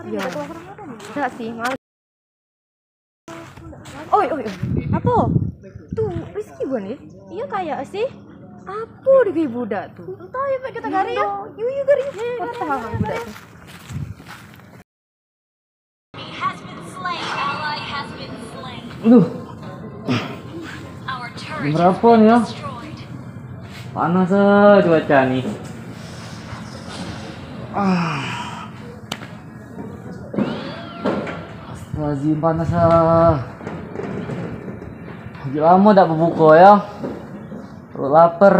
Iya. Enggak sih, malas. Oi. Apa? Tuh, Rizky bukan ya? Iya kayak sih. Apa di budak tuh? Entah ya Pak kita gari ya. Yuk gari. Apa hal budak tuh? Aduh. Berapa nih ya? Panas cuaca nih. Astagfirullahaladzim, panas lagi lama tak berbuka ya. Perut lapar.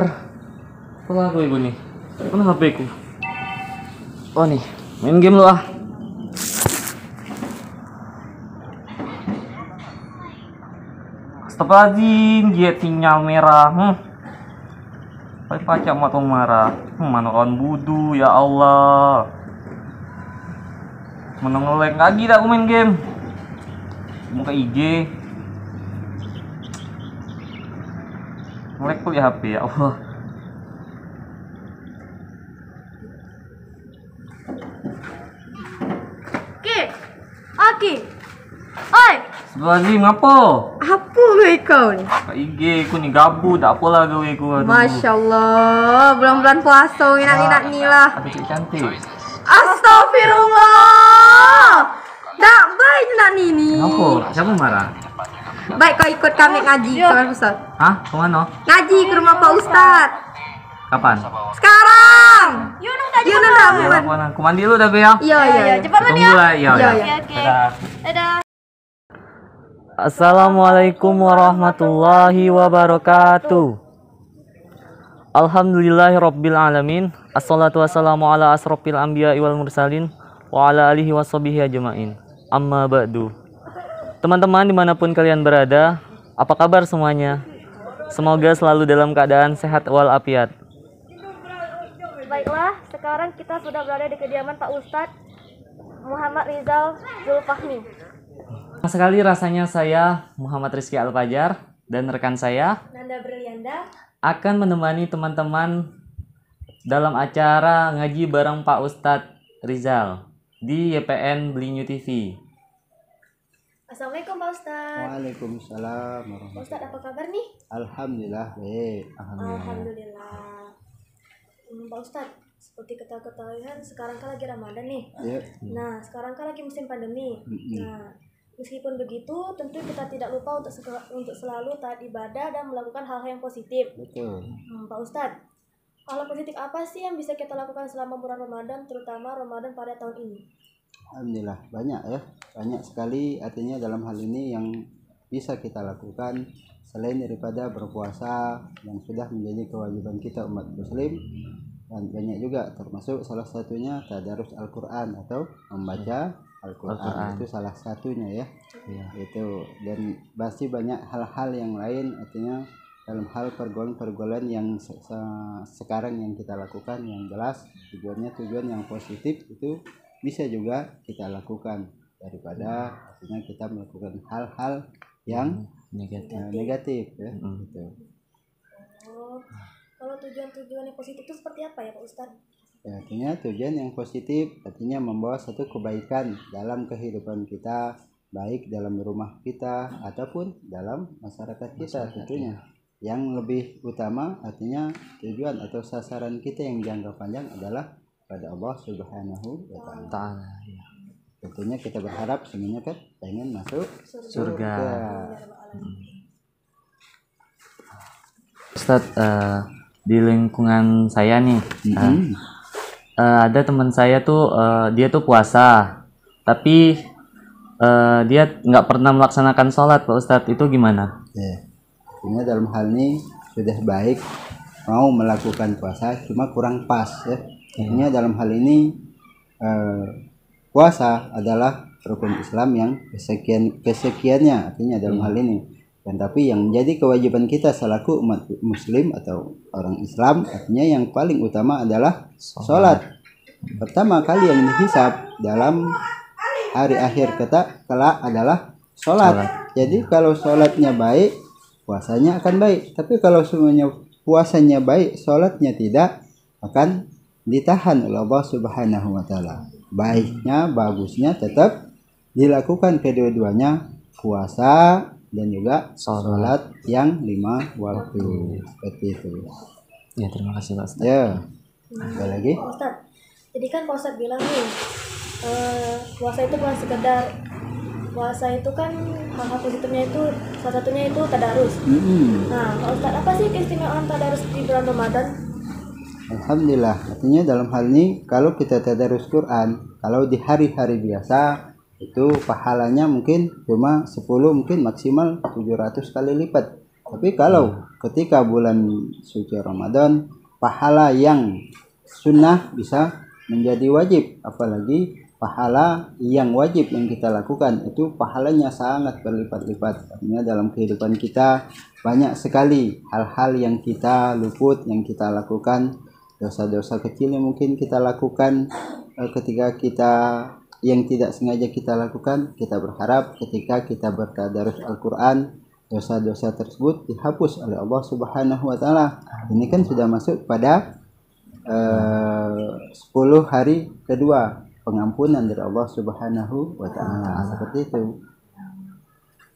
Apa lagu ibu nih? Mana HP ku? Oh nih, main game lu ah. Astagfirullahaladzim, dia sinyal merah. Pai pacak matong marah. Mana kawan budu ya Allah. Mana ngeleng lagi tak aku main game. Buka IG. Ngelek tuh ya HP ya Allah. Aki. Oi. Astagfirullahaladzim, ngapo? Apa gue kau nih? Buka IG ku nih gabut, tak apalah gawe ku. Masya Allah, bulan-bulan puasa enak-enak nih lah. Ada cewek cantik. Astagfirullah. Tak baik nak ini. Kenapa? Siapa marah? Baik kau ikut kami ngaji ke Pak Ustaz. Hah? Kemana? Ngaji ke rumah Pak Ustaz. Kapan? Sekarang. Yuk Ya, laporan. Aku mandi lu dah Be ya. Iya. Cepat mandi ya. Tunggu lah, iya. Oke. Dadah. Assalamualaikum warahmatullahi wabarakatuh. Alhamdulillahirabbil alamin. Assalatu wassalamu ala asrofil anbiya'i wal mursalin wa ala alihi washabihi ajmain. Amma ba'du. Teman-teman dimanapun kalian berada, apa kabar semuanya? Semoga selalu dalam keadaan sehat walafiat. Baiklah, sekarang kita sudah berada di kediaman Pak Ustadz Muhammad Rizal Zulfahmi. Sekali rasanya saya Muhammad Rizky Al-Fajar dan rekan saya Nanda Berlianda akan menemani teman-teman dalam acara ngaji bareng Pak Ustadz Rizal di YPN Blinyu TV. Assalamualaikum Pak Ustadz. Waalaikumsalam Pak Ustadz apa kabar nih? Alhamdulillah baik. Alhamdulillah. Pak Ustadz, seperti kita ketahui kan sekarang kan lagi Ramadan nih. Ya. Nah, sekarang kan lagi musim pandemi. Nah, meskipun begitu, tentu kita tidak lupa untuk selalu taat ibadah dan melakukan hal-hal yang positif. Betul. Pak Ustadz, hal positif apa sih yang bisa kita lakukan selama bulan Ramadan, terutama Ramadan pada tahun ini? Alhamdulillah banyak ya, banyak sekali artinya dalam hal ini yang bisa kita lakukan selain daripada berpuasa yang sudah menjadi kewajiban kita umat muslim, dan banyak juga termasuk salah satunya tadarus Al-Quran atau membaca Al-Quran. Itu salah satunya ya. Itu, dan pasti banyak hal-hal yang lain artinya dalam hal pergaulan-pergaulan yang sekarang yang kita lakukan yang jelas tujuan yang positif itu bisa juga kita lakukan daripada artinya kita melakukan hal-hal yang negatif ya. Gitu. Oh, kalau tujuan-tujuan yang positif itu seperti apa ya Pak Ustadz? Ya, artinya tujuan yang positif artinya membawa satu kebaikan dalam kehidupan kita, baik dalam rumah kita ataupun dalam masyarakat kita tentunya. Yang lebih utama artinya tujuan atau sasaran kita yang jangka panjang adalah pada Allah Subhanahu wa taala. Tentunya kita berharap semuanya kan pengen masuk surga. Ustadz, di lingkungan saya nih ada teman saya tuh dia tuh puasa tapi dia nggak pernah melaksanakan sholat Pak Ustadz, itu gimana? Ini dalam hal ini sudah baik mau melakukan puasa cuma kurang pas ya. Ini dalam hal ini puasa adalah rukun Islam yang kesekiannya artinya dalam hal ini, dan tapi yang menjadi kewajiban kita selaku umat muslim atau orang Islam artinya yang paling utama adalah sholat. Pertama kali yang dihisab dalam hari akhir kita kelak adalah sholat. Jadi kalau sholatnya baik, puasanya akan baik. Tapi kalau semuanya puasanya baik, sholatnya tidak, akan ditahan oleh Allah Subhanahu wa taala. Baiknya, bagusnya tetap dilakukan kedua-duanya, puasa dan juga sholat yang 5 waktu. Seperti itu. Ya, terima kasih Pak Ustadz. Ya. Ada lagi? Pak Ustadz, jadi kan Pak Ustadz bilang nih, puasa itu bukan sekedar puasa, itu kan hal-hal positifnya itu salah satunya itu tadarus. Nah, Pak Ustadz, apa sih keistimewaan tadarus di bulan Ramadan? Alhamdulillah, artinya dalam hal ini kalau kita tadarus Quran, kalau di hari-hari biasa itu pahalanya mungkin cuma 10, mungkin maksimal 700 kali lipat. Tapi kalau ketika bulan suci Ramadan, pahala yang sunnah bisa menjadi wajib, apalagi pahala yang wajib yang kita lakukan itu pahalanya sangat berlipat-lipat. Artinya dalam kehidupan kita banyak sekali hal-hal yang kita luput, yang kita lakukan, dosa-dosa kecil yang mungkin kita lakukan ketika kita yang tidak sengaja kita lakukan. Kita berharap ketika kita bertadarus Al-Quran, dosa-dosa tersebut dihapus oleh Allah Subhanahu wa taala. Ini kan sudah masuk pada 10 hari kedua pengampunan dari Allah Subhanahu wa taala. Seperti itu.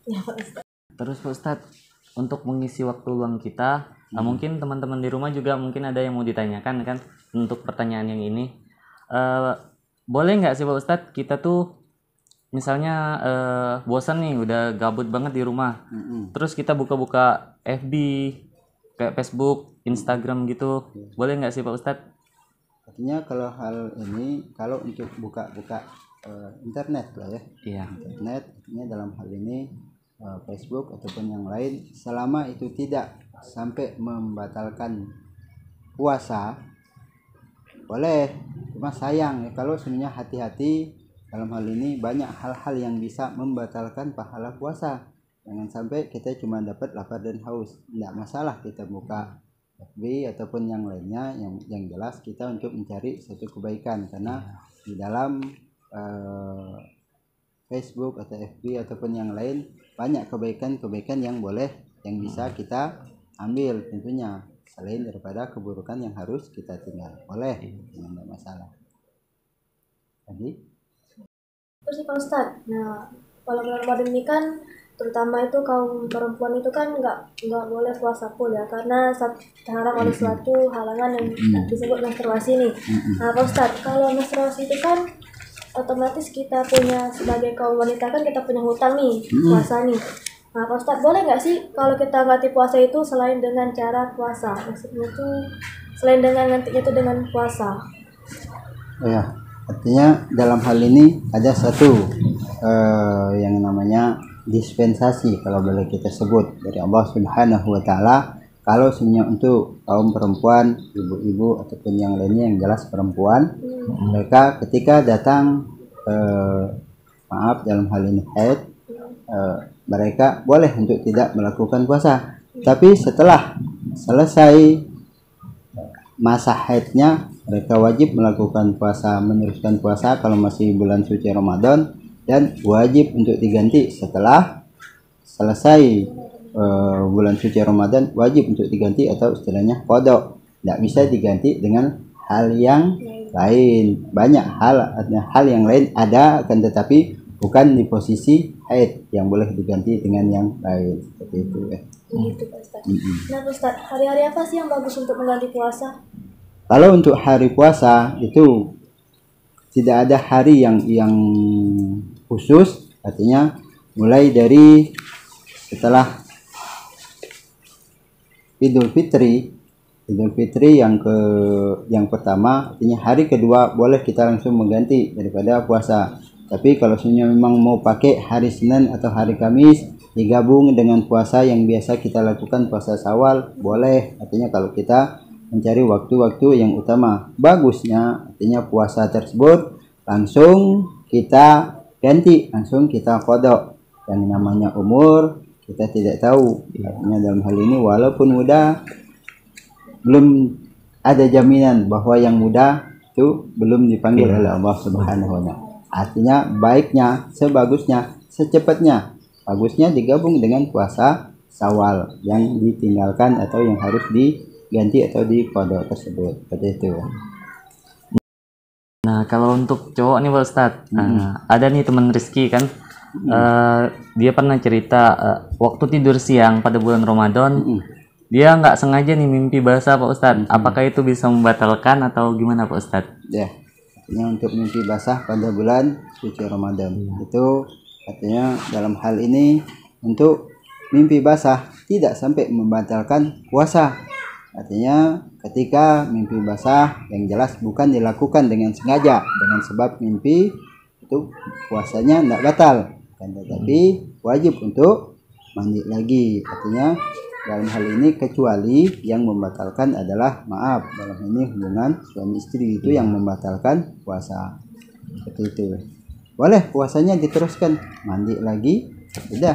Ya, Pak Ustadz. Terus Pak Ustadz, untuk mengisi waktu luang kita, mungkin teman-teman di rumah juga mungkin ada yang mau ditanyakan kan untuk pertanyaan yang ini. Boleh nggak sih Pak Ustadz, kita tuh misalnya bosan nih, udah gabut banget di rumah, terus kita buka-buka FB, kayak Facebook, Instagram gitu, boleh nggak sih Pak Ustadz? Artinya kalau hal ini, kalau untuk buka-buka internet lah ya, Iya. internet, artinya dalam hal ini Facebook ataupun yang lain, selama itu tidak sampai membatalkan puasa, boleh. Cuma sayang ya, kalau sebenarnya hati-hati dalam hal ini, banyak hal-hal yang bisa membatalkan pahala puasa. Jangan sampai kita cuma dapat lapar dan haus. Tidak masalah kita buka FB ataupun yang lainnya, yang jelas kita untuk mencari satu kebaikan, karena di dalam Facebook atau FB ataupun yang lain banyak kebaikan-kebaikan yang boleh, yang bisa kita ambil tentunya, selain daripada keburukan yang harus kita tinggal. Boleh, tidak masalah. Jadi Terus Pak Ustadz, nah kalau bulan Ramadan ini kan terutama itu kaum perempuan itu kan nggak boleh puasa full ya, karena terhalang oleh suatu halangan yang disebut menstruasi nih. Nah Pak Ustadz, kalau menstruasi itu kan otomatis kita punya, sebagai kaum wanita kan kita punya hutang nih puasa nih. Nah Pak Ustadz, boleh nggak sih kalau kita ganti puasa itu selain dengan cara puasa, maksudnya itu selain dengan gantinya itu dengan puasa? ya, artinya dalam hal ini ada satu yang namanya dispensasi, kalau boleh kita sebut, dari Allah Subhanahu wa taala. Kalau sebenarnya untuk kaum perempuan, ibu-ibu ataupun yang lainnya, yang jelas perempuan, mereka ketika datang maaf dalam hal ini haid, mereka boleh untuk tidak melakukan puasa. Tapi setelah selesai masa haidnya, mereka wajib melakukan puasa, meneruskan puasa kalau masih bulan suci Ramadan, dan wajib untuk diganti setelah selesai bulan suci Ramadan, wajib untuk diganti, atau istilahnya qada. Tidak bisa diganti dengan hal yang lain. Banyak hal yang lain ada, akan tetapi bukan di posisi haid yang boleh diganti dengan yang lain. Seperti itu ya. Gitu Pak Ustadz. Nah Pak Ustadz, hari-hari apa sih yang bagus untuk mengganti puasa? Kalau untuk hari puasa itu tidak ada hari yang khusus, artinya mulai dari setelah Idul Fitri yang pertama, artinya hari kedua boleh kita langsung mengganti daripada puasa. Tapi kalau sebenarnya memang mau pakai hari Senin atau hari Kamis digabung dengan puasa yang biasa kita lakukan, puasa Syawal, boleh. Artinya kalau kita mencari waktu-waktu yang utama, bagusnya artinya puasa tersebut langsung kita ganti, langsung kita qada. Yang namanya umur kita tidak tahu. Artinya dalam hal ini walaupun muda, belum ada jaminan bahwa yang muda itu belum dipanggil oleh Allah Subhanahu wa taala. Artinya baiknya, sebagusnya, secepatnya, bagusnya digabung dengan puasa Syawal yang ditinggalkan atau yang harus diganti atau diqada tersebut. Seperti itu. Kalau untuk cowok nih Pak Ustadz, ada nih teman Rizky kan, dia pernah cerita waktu tidur siang pada bulan Ramadan, dia nggak sengaja nih mimpi basah Pak Ustadz. Apakah itu bisa membatalkan atau gimana Pak Ustadz? Ya, artinya untuk mimpi basah pada bulan suci Ramadan itu artinya dalam hal ini untuk mimpi basah tidak sampai membatalkan puasa. Artinya ketika mimpi basah yang jelas bukan dilakukan dengan sengaja dengan sebab mimpi itu puasanya tidak batal, kan, tetapi wajib untuk mandi lagi. Artinya dalam hal ini kecuali yang membatalkan adalah maaf dalam ini hubungan suami istri itu yang membatalkan puasa seperti itu. Boleh puasanya diteruskan, mandi lagi sudah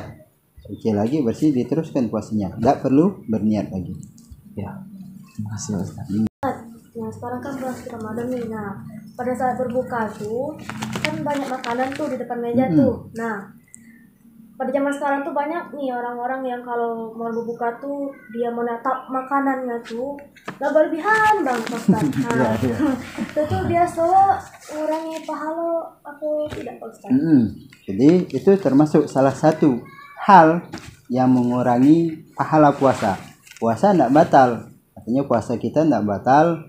suci lagi bersih diteruskan puasanya, tidak perlu berniat lagi. Ya, terima kasih Ustaz. Nah sekarang kan bulan suci Ramadan nih. Nah pada saat berbuka tuh kan banyak makanan tuh di depan meja tuh. Nah pada zaman sekarang tuh banyak nih orang-orang yang kalau mau berbuka tuh dia menatap makanannya tuh gak berlebihan bang Ustaz. Nah itu tuh dia selalu mengurangi pahala atau tidak Ustaz? Jadi itu termasuk salah satu hal yang mengurangi pahala puasa. Puasa tidak batal, artinya puasa kita tidak batal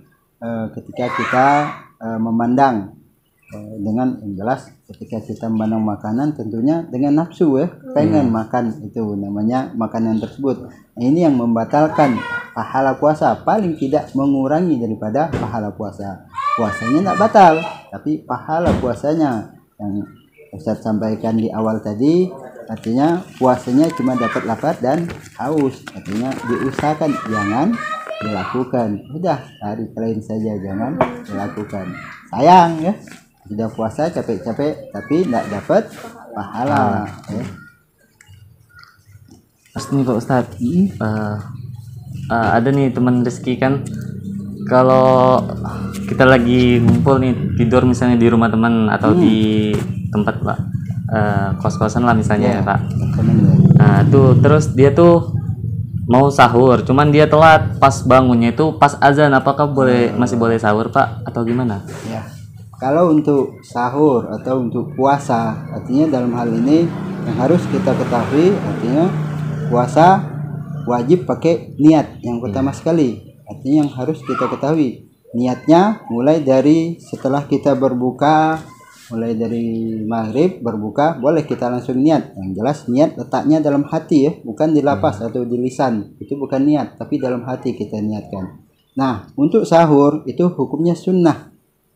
ketika kita memandang dengan yang jelas ketika kita memandang makanan tentunya dengan nafsu pengen makan itu namanya makanan tersebut. Nah, ini yang membatalkan pahala puasa, paling tidak mengurangi daripada pahala puasa. Puasanya tidak batal tapi pahala puasanya yang Ustaz sampaikan di awal tadi, artinya puasanya cuma dapat lapar dan haus, artinya diusahakan jangan dilakukan, udah hari lain saja jangan dilakukan. Sayang ya, sudah puasa capek-capek tapi tidak dapat pahala. Pasti nih Pak Ustadz, ada nih teman Rizky kan, kalau kita lagi ngumpul nih tidur misalnya di rumah teman atau di tempat Pak kos-kosan lah misalnya ya Pak. Nah tuh terus dia tuh mau sahur, cuman dia telat pas bangunnya itu pas azan, apakah masih boleh sahur Pak atau gimana? Ya. Kalau untuk sahur atau untuk puasa, artinya dalam hal ini yang harus kita ketahui, artinya puasa wajib pakai niat yang pertama sekali. Artinya yang harus kita ketahui niatnya mulai dari setelah kita berbuka, mulai dari maghrib berbuka boleh kita langsung niat. Yang jelas niat letaknya dalam hati ya, bukan di lapas atau di lisan, itu bukan niat tapi dalam hati kita niatkan. Nah untuk sahur itu hukumnya sunnah.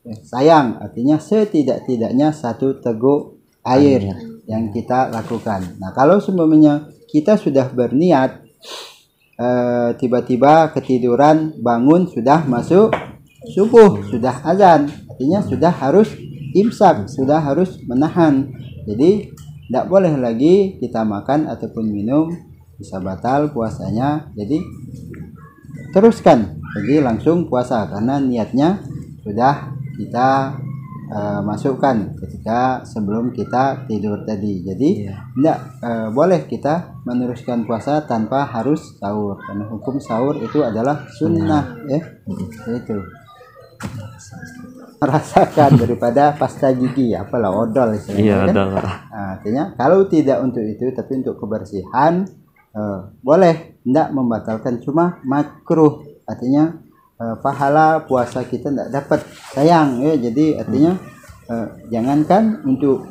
Sayang artinya setidak-tidaknya 1 teguk air yang kita lakukan. Nah kalau semuanya kita sudah berniat tiba-tiba ketiduran bangun sudah masuk subuh, sudah azan, artinya sudah harus imsak, sudah harus menahan. Jadi tidak boleh lagi kita makan ataupun minum, bisa batal puasanya. Jadi teruskan, jadi langsung puasa karena niatnya sudah kita masukkan ketika sebelum kita tidur tadi. Jadi tidak boleh kita meneruskan puasa tanpa harus sahur, karena hukum sahur itu adalah sunnah ya. Itu merasakan daripada pasta gigi, apalah odol istilahnya. Iya, kan? odol. Nah, artinya kalau tidak untuk itu tapi untuk kebersihan boleh, tidak membatalkan, cuma makruh, artinya pahala puasa kita tidak dapat, sayang ya. Jadi artinya jangankan untuk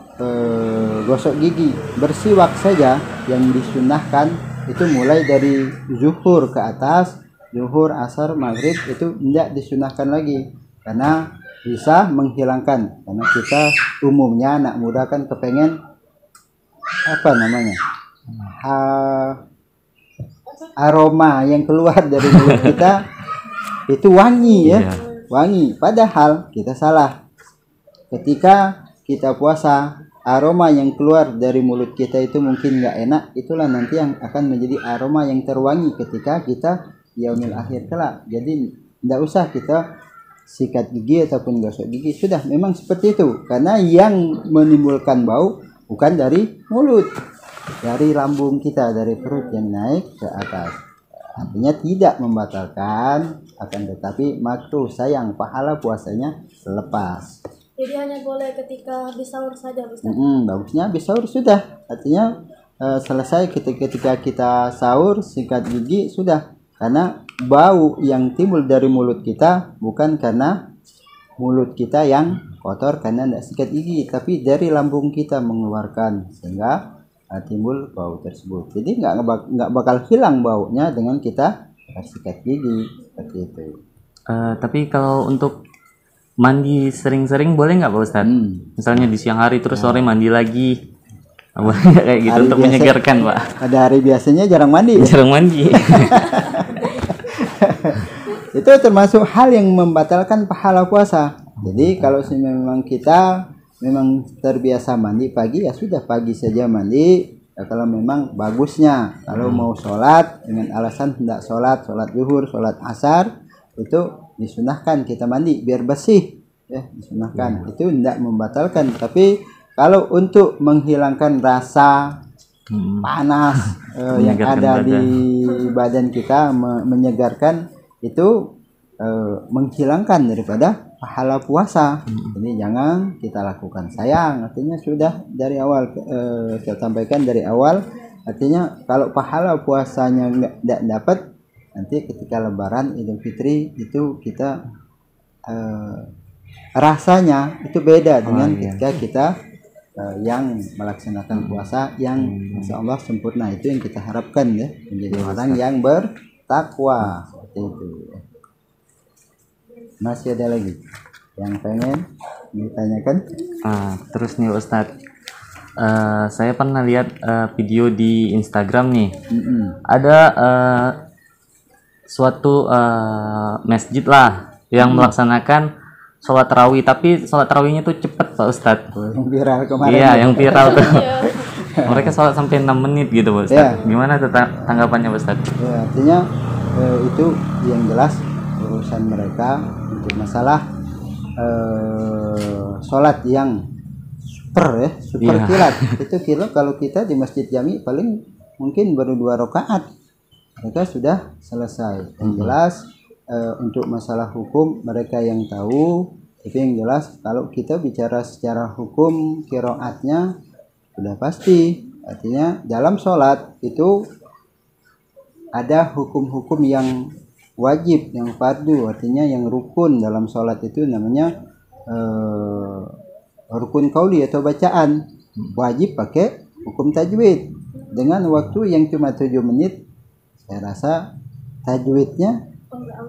gosok gigi, bersiwak saja yang disunahkan itu mulai dari zuhur ke atas, zuhur, asar, maghrib itu tidak disunahkan lagi karena bisa menghilangkan. Karena kita umumnya anak muda kan kepengen apa namanya aroma yang keluar dari mulut kita itu wangi ya, wangi. Padahal kita salah. Ketika kita puasa, aroma yang keluar dari mulut kita itu mungkin nggak enak, itulah nanti yang akan menjadi aroma yang terwangi ketika kita yaumil akhir kelak. Jadi tidak usah kita sikat gigi ataupun gosok gigi, sudah memang seperti itu. Karena yang menimbulkan bau bukan dari mulut, dari lambung kita, dari perut yang naik ke atas. Artinya tidak membatalkan, akan tetapi makruh, sayang pahala puasanya lepas. Jadi hanya boleh ketika habis sahur saja, Ustaz. Bagusnya habis sahur sudah. Artinya selesai ketika kita sahur, sikat gigi sudah. Karena bau yang timbul dari mulut kita bukan karena mulut kita yang kotor karena tidak sikat gigi, tapi dari lambung kita mengeluarkan sehingga timbul bau tersebut. Jadi nggak bakal hilang baunya dengan kita sikat gigi seperti itu. Tapi kalau untuk mandi sering-sering boleh nggak Pak Ustadz? Misalnya di siang hari terus sore mandi lagi, boleh nggak kayak gitu untuk menyegarkan Pak? Pada hari biasanya jarang mandi. Jarang mandi. Itu termasuk hal yang membatalkan pahala puasa. Jadi kalau memang kita memang terbiasa mandi pagi, ya sudah pagi saja mandi. Ya, kalau memang bagusnya kalau mau sholat dengan alasan tidak sholat zuhur, sholat asar, itu disunahkan kita mandi biar bersih, ya disunahkan. Itu tidak membatalkan. Tapi kalau untuk menghilangkan rasa panas yang ada di badan kita, menyegarkan, itu menghilangkan daripada pahala puasa. Jadi jangan kita lakukan. Sayang, artinya sudah dari awal saya sampaikan dari awal, artinya kalau pahala puasanya nggak dapat, nanti ketika Lebaran Idul Fitri itu kita rasanya itu beda dengan ketika kita yang melaksanakan puasa yang insya Allah sempurna. Itu yang kita harapkan, ya, menjadi orang yang bertakwa seperti itu. Masih ada lagi yang pengen ditanyakan? Terus nih Ustadz, saya pernah lihat video di Instagram nih. Ada suatu masjid lah yang melaksanakan sholat tarawih, tapi sholat tarawihnya tuh cepet Pak Ustadz. Yang viral kemarin. Iya, yang viral tuh. Mereka sholat sampai 6 menit gitu Pak Ustadz. Gimana tuh tanggapannya Pak Ustadz? Ya, artinya itu yang jelas urusan mereka. Untuk masalah sholat yang super kilat, itu kalau kita di masjid jami paling mungkin baru 2 rakaat mereka sudah selesai. Yang jelas untuk masalah hukum mereka yang tahu. Tapi yang jelas kalau kita bicara secara hukum qiraatnya sudah pasti. Artinya dalam sholat itu ada hukum-hukum yang wajib, yang fardu, artinya yang rukun dalam sholat itu namanya rukun qauli atau bacaan. Wajib pakai hukum tajwid dengan waktu yang cuma 7 menit. Saya rasa tajwidnya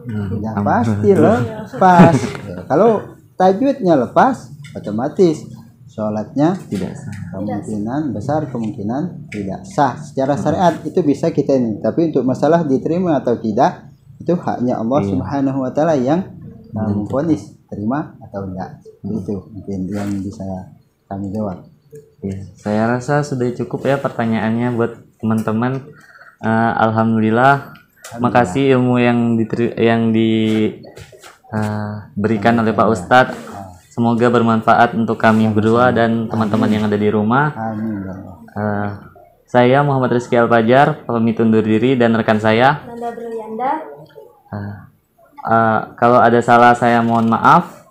sudah pasti lepas. Ya, kalau tajwidnya lepas, otomatis sholatnya tidak sah. Kemungkinan tidak sah secara syariat. Itu bisa kita ini. Tapi untuk masalah diterima atau tidak, itu haknya Allah Subhanahu wa taala yang memvonis terima atau enggak. Itu mungkin yang bisa kami jawab. Saya rasa sudah cukup ya pertanyaannya buat teman-teman. Alhamdulillah. Makasih ilmu yang diberikan oleh Pak Ustadz. Semoga bermanfaat untuk kami berdua dan teman-teman yang ada di rumah. Amin. Saya Muhammad Rizky Al-Fajar, pamit undur diri, dan rekan saya Nanda Brilianda. Kalau ada salah saya mohon maaf,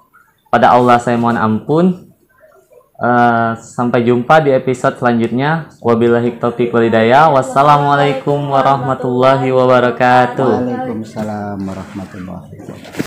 pada Allah saya mohon ampun. Sampai jumpa di episode selanjutnya. Wabillahi taufiq wal hidayah. Wassalamualaikum warahmatullahi wabarakatuh. Waalaikumsalam warahmatullahi wabarakatuh.